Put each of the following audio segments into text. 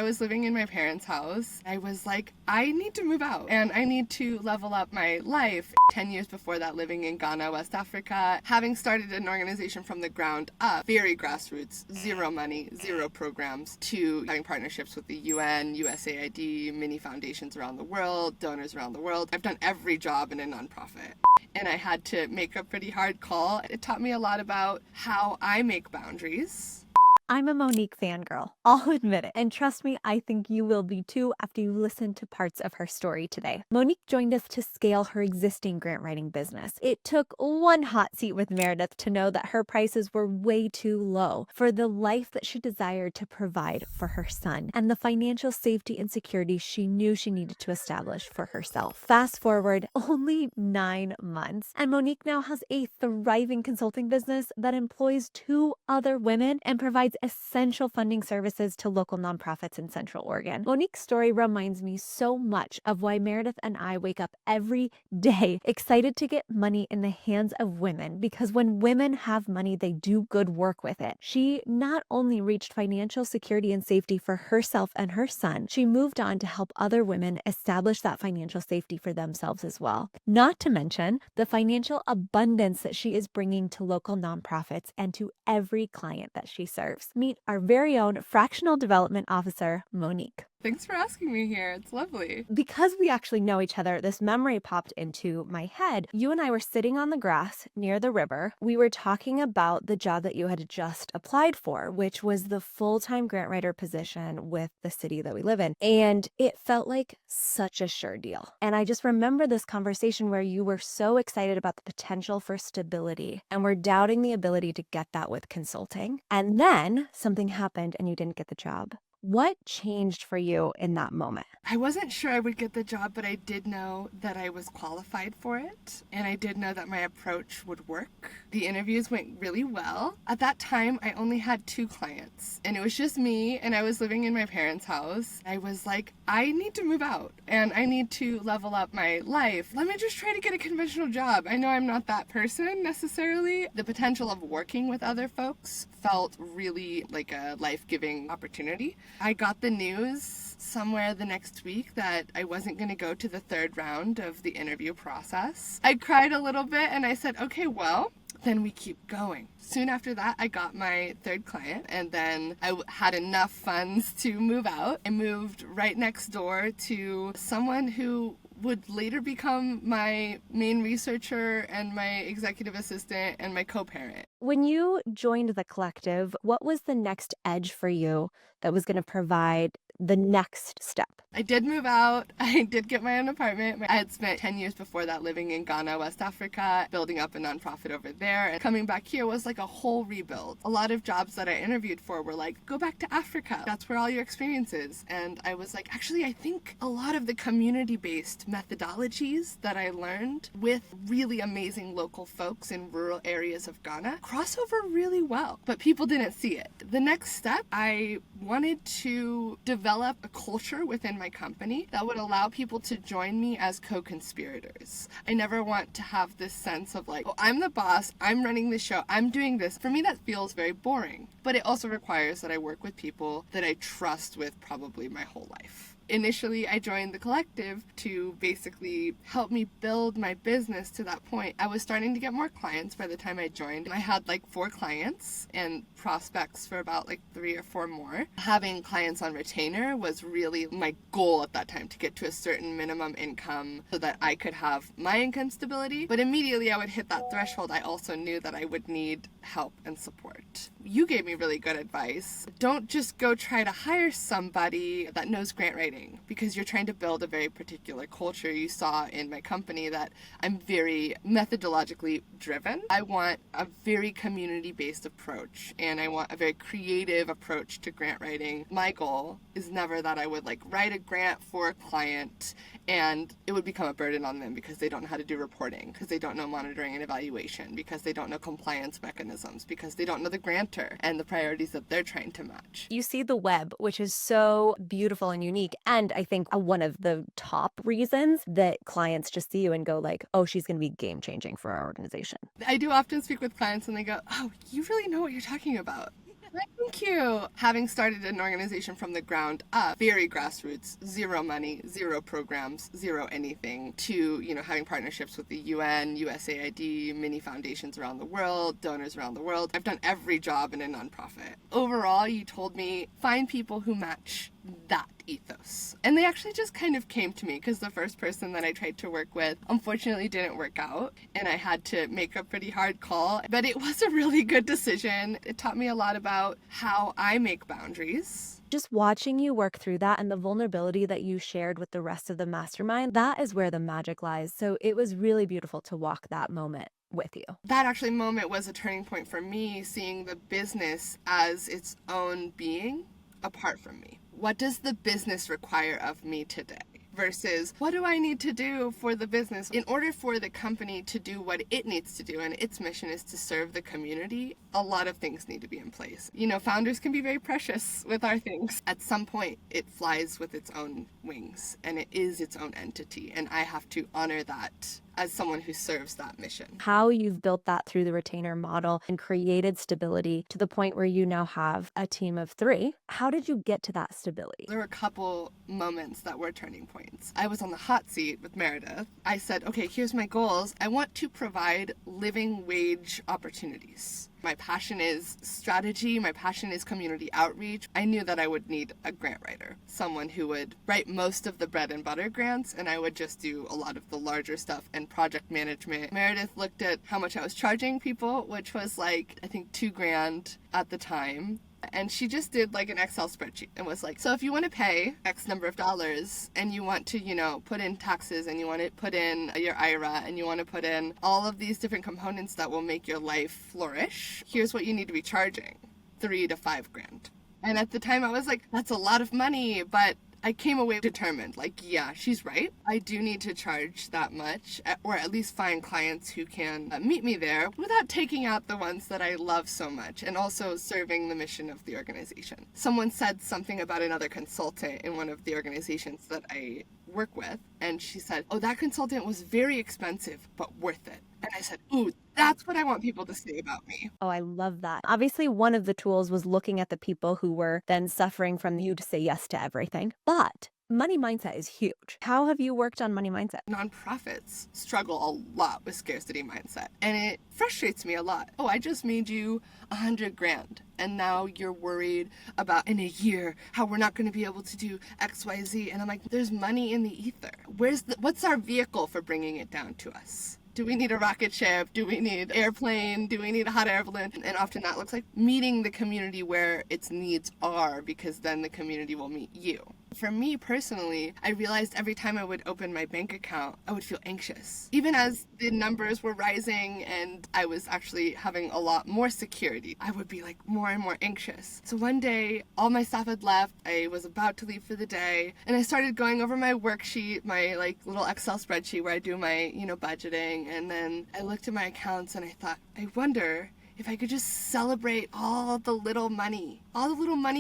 I was living in my parents' house. I was like, I need to move out and I need to level up my life. 10 years before that, living in Ghana, West Africa, having started an organization from the ground up, very grassroots, zero money, zero programs, to having partnerships with the UN, USAID, many foundations around the world, donors around the world. I've done every job in a nonprofit. And I had to make a pretty hard call. It taught me a lot about how I make boundaries. I'm a Monique fangirl, I'll admit it. And trust me, I think you will be too after you listen to parts of her story today. Monique joined us to scale her existing grant writing business. It took one hot seat with Meredith to know that her prices were way too low for the life that she desired to provide for her son and the financial safety and security she knew she needed to establish for herself. Fast forward only 9 months, and Monique now has a thriving consulting business that employs 2 other women and provides essential funding services to local nonprofits in Central Oregon. Monique's story reminds me so much of why Meredith and I wake up every day excited to get money in the hands of women, because when women have money, they do good work with it. She not only reached financial security and safety for herself and her son, she moved on to help other women establish that financial safety for themselves as well. Not to mention the financial abundance that she is bringing to local nonprofits and to every client that she serves. Meet our very own Fractional Development Officer, Monique. Thanks for asking me here. It's lovely. Because we actually know each other, this memory popped into my head. You and I were sitting on the grass near the river. We were talking about the job that you had just applied for, which was the full-time grant writer position with the city that we live in. And it felt like such a sure deal. And I just remember this conversation where you were so excited about the potential for stability and were doubting the ability to get that with consulting. And then something happened and you didn't get the job. What changed for you in that moment? I wasn't sure I would get the job, but I did know that I was qualified for it, and I did know that my approach would work. The interviews went really well. At that time, I only had 2 clients, and it was just me, and I was living in my parents' house. I was like, I need to move out, and I need to level up my life. Let me just try to get a conventional job. I know I'm not that person necessarily. The potential of working with other folks felt really like a life-giving opportunity. I got the news somewhere the next week that I wasn't going to go to the 3rd round of the interview process. I cried a little bit and I said, okay, well, then we keep going. Soon after that, I got my 3rd client, and then I had enough funds to move out. I moved right next door to someone who would later become my main researcher and my executive assistant and my co-parent. When you joined the collective, what was the next edge for you that was going to provide the next step? I did move out. I did get my own apartment. I had spent 10 years before that living in Ghana, West Africa, building up a nonprofit over there. And coming back here was like a whole rebuild. A lot of jobs that I interviewed for were like, go back to Africa. That's where all your experience is. And I was like, actually, I think a lot of the community-based methodologies that I learned with really amazing local folks in rural areas of Ghana cross over really well, but people didn't see it. The next step, I wanted to develop a culture within my company that would allow people to join me as co-conspirators. I never want to have this sense of like, oh, I'm the boss, I'm running the show, I'm doing this. For me, that feels very boring, but it also requires that I work with people that I trust with probably my whole life. Initially, I joined the collective to basically help me build my business to that point. I was starting to get more clients by the time I joined. I had like 4 clients and prospects for about like 3 or 4 more. Having clients on retainer was really my goal at that time, to get to a certain minimum income so that I could have my income stability. But immediately I would hit that threshold, I also knew that I would need help and support. You gave me really good advice. Don't just go try to hire somebody that knows grant writing, because you're trying to build a very particular culture. You saw in my company that I'm very methodologically driven. I want a very community-based approach, and I want a very creative approach to grant writing. My goal is never that I would like write a grant for a client and it would become a burden on them because they don't know how to do reporting, because they don't know monitoring and evaluation, because they don't know compliance mechanisms, because they don't know the grantor and the priorities that they're trying to match. You see the web, which is so beautiful and unique. And I think one of the top reasons that clients just see you and go like, oh, she's going to be game changing for our organization. I do often speak with clients and they go, oh, you really know what you're talking about. Thank you. Having started an organization from the ground up, very grassroots, zero money, zero programs, zero anything, to, having partnerships with the UN, USAID, many foundations around the world, donors around the world. I've done every job in a nonprofit. Overall, you told me, find people who match that ethos. And they actually just kind of came to me because the first person that I tried to work with unfortunately didn't work out, and I had to make a pretty hard call. But it was a really good decision. It taught me a lot about how I make boundaries. Just watching you work through that and the vulnerability that you shared with the rest of the mastermind, that is where the magic lies. So it was really beautiful to walk that moment with you. That actually moment was a turning point for me, seeing the business as its own being apart from me. What does the business require of me today? Versus what do I need to do for the business in order for the company to do what it needs to do, and its mission is to serve the community. A lot of things need to be in place. Founders can be very precious with our things. At some point, it flies with its own wings and it is its own entity, and I have to honor that as someone who serves that mission. How you've built that through the retainer model and created stability to the point where you now have a team of 3. How did you get to that stability? There were a couple moments that were turning points. I was on the hot seat with Meredith. I said, okay, here's my goals. I want to provide living wage opportunities. My passion is strategy. My passion is community outreach. I knew that I would need a grant writer, someone who would write most of the bread and butter grants, and I would just do a lot of the larger stuff and project management. Meredith looked at how much I was charging people, which was I think $2,000 at the time. And she just did an Excel spreadsheet and was like, so if you want to pay X number of dollars and you want to, put in taxes and you want to put in your IRA and you want to put in all of these different components that will make your life flourish, here's what you need to be charging, $3,000 to $5,000. And at the time I was like, that's a lot of money, but I came away determined, yeah, she's right. I do need to charge that much, or at least find clients who can meet me there without taking out the ones that I love so much, and also serving the mission of the organization. Someone said something about another consultant in one of the organizations that I work with, and she said, oh, that consultant was very expensive, but worth it. And I said, ooh, that's what I want people to say about me. Oh, I love that. Obviously, one of the tools was looking at the people who were then suffering from you to say yes to everything. But money mindset is huge. How have you worked on money mindset? Nonprofits struggle a lot with scarcity mindset, and it frustrates me a lot. Oh, I just made you $100,000, and now you're worried about in a year how we're not going to be able to do X, Y, Z. And I'm like, there's money in the ether. What's our vehicle for bringing it down to us? Do we need a rocket ship? Do we need an airplane? Do we need a hot air balloon? And often that looks like meeting the community where its needs are, because then the community will meet you. For me personally, I realized every time I would open my bank account, I would feel anxious. Even as the numbers were rising and I was actually having a lot more security, I would be more and more anxious. So one day, all my staff had left. I was about to leave for the day, and I started going over my worksheet, my little Excel spreadsheet where I do my, budgeting. And then I looked at my accounts and I thought, I wonder if I could just celebrate all the little money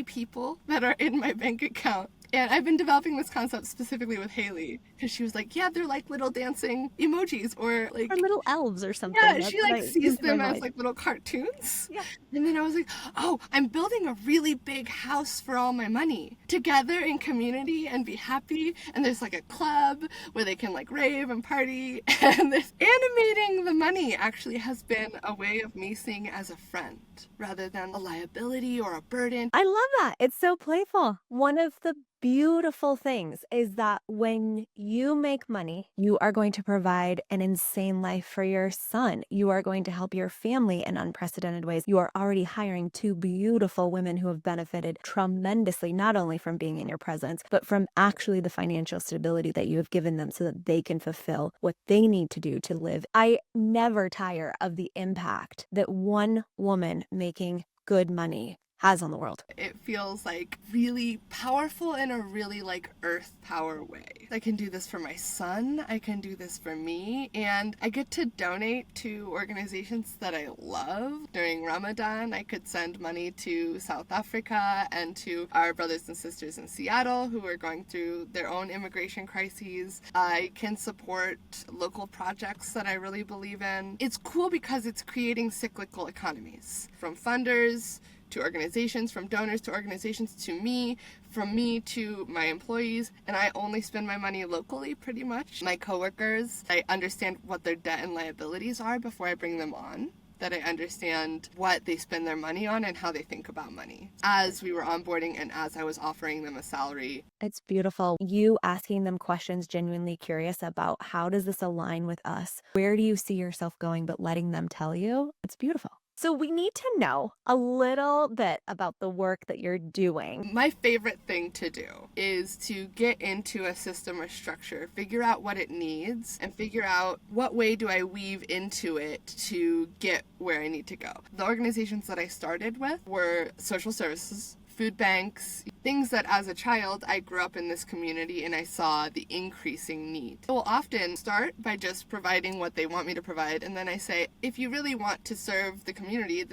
people that are in my bank account. And I've been developing this concept specifically with Haley, because she was like, yeah, they're like little dancing emojis, or little elves or something. Yeah, she sees them as little cartoons. Yeah. And then I was like, oh, I'm building a really big house for all my money together in community and be happy. And there's a club where they can rave and party. And this animating the money actually has been a way of me seeing it as a friend rather than a liability or a burden. I love that. It's so playful. One of the beautiful things is that when you make money, you are going to provide an insane life for your son. You are going to help your family in unprecedented ways. You are already hiring 2 beautiful women who have benefited tremendously, not only from being in your presence, but from actually the financial stability that you have given them so that they can fulfill what they need to do to live. I never tire of the impact that one woman making good money has on the world. It feels really powerful in a really earth power way. I can do this for my son, I can do this for me, and I get to donate to organizations that I love. During Ramadan, I could send money to South Africa and to our brothers and sisters in Seattle who are going through their own immigration crises. I can support local projects that I really believe in. It's cool because it's creating cyclical economies, from funders to organizations, from donors to organizations to me, from me to my employees, and I only spend my money locally pretty much. My coworkers, I understand what their debt and liabilities are before I bring them on, that I understand what they spend their money on and how they think about money as we were onboarding and as I was offering them a salary. It's beautiful. You asking them questions, genuinely curious about how does this align with us? Where do you see yourself going, but letting them tell you? It's beautiful. So we need to know a little bit about the work that you're doing. My favorite thing to do is to get into a system or structure, figure out what it needs, and figure out what way do I weave into it to get where I need to go. The organizations that I started with were social services, food banks, things that as a child I grew up in this community and I saw the increasing need. I will often start by just providing what they want me to provide, and then I say, if you really want to serve the community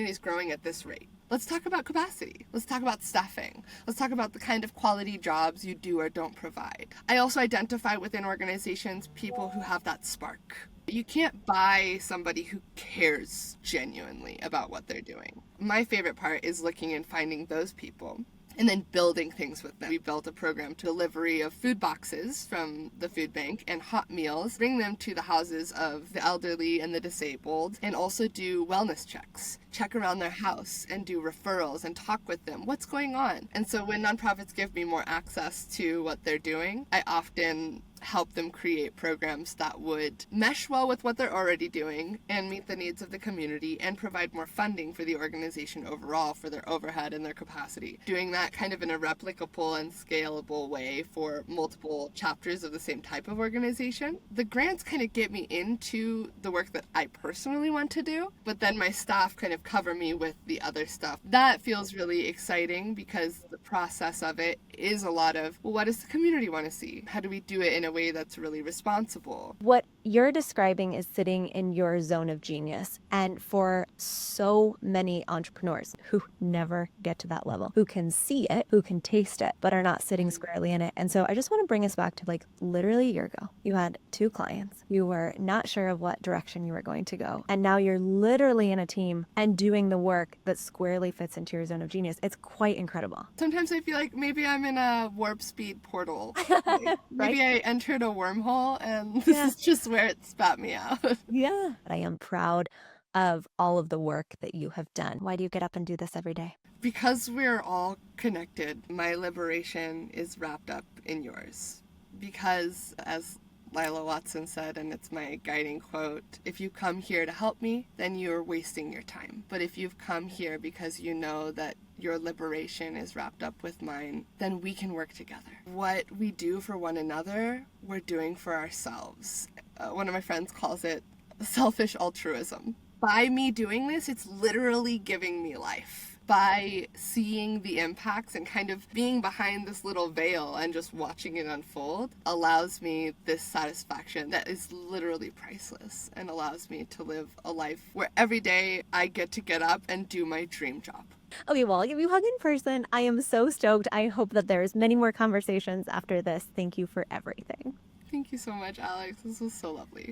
is growing at this rate. Let's talk about capacity. Let's talk about staffing. Let's talk about the kind of quality jobs you do or don't provide. I also identify within organizations people who have that spark. You can't buy somebody who cares genuinely about what they're doing. My favorite part is looking and finding those people and then building things with them. We built a program to delivery of food boxes from the food bank and hot meals, bring them to the houses of the elderly and the disabled, and also do wellness checks. Check around their house and do referrals and talk with them. What's going on? And so when nonprofits give me more access to what they're doing, I often help them create programs that would mesh well with what they're already doing and meet the needs of the community and provide more funding for the organization overall for their overhead and their capacity. Doing that kind of in a replicable and scalable way for multiple chapters of the same type of organization. The grants kind of get me into the work that I personally want to do, but then my staff kind of cover me with the other stuff. That feels really exciting because the process of it is a lot of, well, what does the community want to see? How do we do it in a way that's really responsible? What you're describing is sitting in your zone of genius. And for so many entrepreneurs who never get to that level, who can see it, who can taste it, but are not sitting squarely in it. And so I just want to bring us back to like literally a year ago. You had 2 clients. You were not sure of what direction you were going to go. And now you're literally in a team and doing the work that squarely fits into your zone of genius. It's quite incredible. Sometimes I feel like maybe I'm in a warp speed portal. Maybe Right? I entered a wormhole and this is just where it spat me out. Yeah. I am proud of all of the work that you have done. Why do you get up and do this every day? Because we're all connected, my liberation is wrapped up in yours. Because, as Lila Watson said, and it's my guiding quote, if you come here to help me, then you're wasting your time. But if you've come here because you know that your liberation is wrapped up with mine, then we can work together. What we do for one another, we're doing for ourselves. One of my friends calls it selfish altruism. By me doing this, it's literally giving me life. By seeing the impacts and kind of being behind this little veil and just watching it unfold allows me this satisfaction that is literally priceless and allows me to live a life where every day I get to get up and do my dream job. Okay, well, I'll give you a hug in person. I am so stoked. I hope that there's many more conversations after this. Thank you for everything. Thank you so much, Alex. This was so lovely.